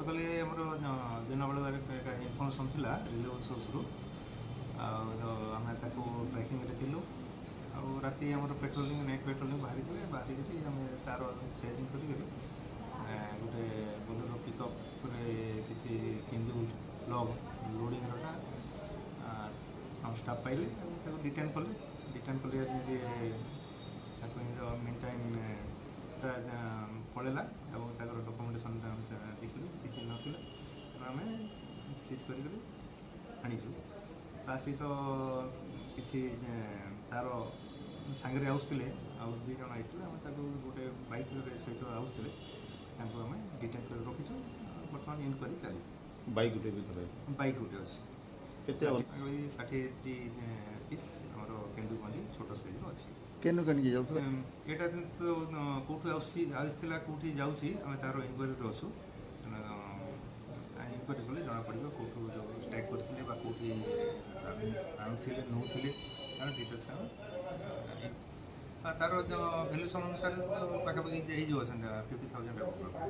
ଗତକାଲି ଆମର ଦିନବେଳ ଇନଫର୍ମେସନ୍ ଥିଲା ରିଲିଭ୍ ସୋର୍ସରୁ ଆମେ ତାକୁ ଟ୍ରାକିଂରେ ଥିଲୁ ଆଉ ରାତି ଆମର ପେଟ୍ରୋଲିଂ ନାଇଟ୍ ପେଟ୍ରୋଲିଂ ବାହାରିକରି ଆମେ ତାର ଚେଜିଂ କରିକରି ଗୋଟେ ବୋଲେରୋ ପିକଅପ୍ରେ କିଛି କେନ୍ଦୁ ଲଗ୍ ଲୋଡ଼ିଂରଟା ଆମ ଷ୍ଟାଫ୍ ପାଇଲେ ତାକୁ ଡିଟେନ୍ କଲେ ଯେମିତି ତାକୁ ମିନ୍ ଟାଇମ୍ ପଳେଇଲା ଏବଂ ତାଙ୍କର ଡକୁମେଣ୍ଟେସନ୍ ଦେଖିଲୁ କିଛି ନଥିଲା ଆମେ ସିଜ୍ କରିକରି ଆଣିଛୁ। ତା ସହିତ କିଛି ତାର ସାଙ୍ଗରେ ଆସୁଥିଲେ ଆଉ 2 ଜଣ ଆସିଥିଲେ ଆମେ ତାକୁ ଗୋଟେ ବାଇକ୍ ସହିତ ଆସୁଥିଲେ ତାଙ୍କୁ ଆମେ ଡିଟେନ୍ କରି ରଖିଛୁ। ବର୍ତ୍ତମାନ ଇନକ୍ୱାରି ଚାଲିଛି। ବାଇକ୍ ଗୋଟେ ବି ଥାଏ ବାଇକ୍ ଗୋଟେ ଅଛି କେତେ 60 ପିସ୍ ଆମର କେନ୍ଦୁକଣ୍ଡି ଛୋଟ ସାଇଜ୍ର ଅଛି। କେନୁ କାଣିକି ଯାଉଥିଲା ଏଇଟା ତ କେଉଁଠୁ ଆସିଥିଲା କେଉଁଠି ଯାଉଛି ଆମେ ତାର ଇନକ୍ୱାରିରେ ଅଛୁ। ଇନକ୍ୱାରି କଲେ ଜଣାପଡ଼ିବ କେଉଁଠୁ ଷ୍ଟ୍ରାଇକ୍ କରିଥିଲେ ବା କେଉଁଠି ଆଣୁଥିଲେ ନେଉଥିଲେ ତାର ଡିଟେଲ୍ସ ଆମେ ତାର ଭ୍ୟାଲୁଏସନ୍ ଅନୁସାରେ ପାଖାପାଖି ହେଇଯିବ 50,000 ଟଙ୍କା।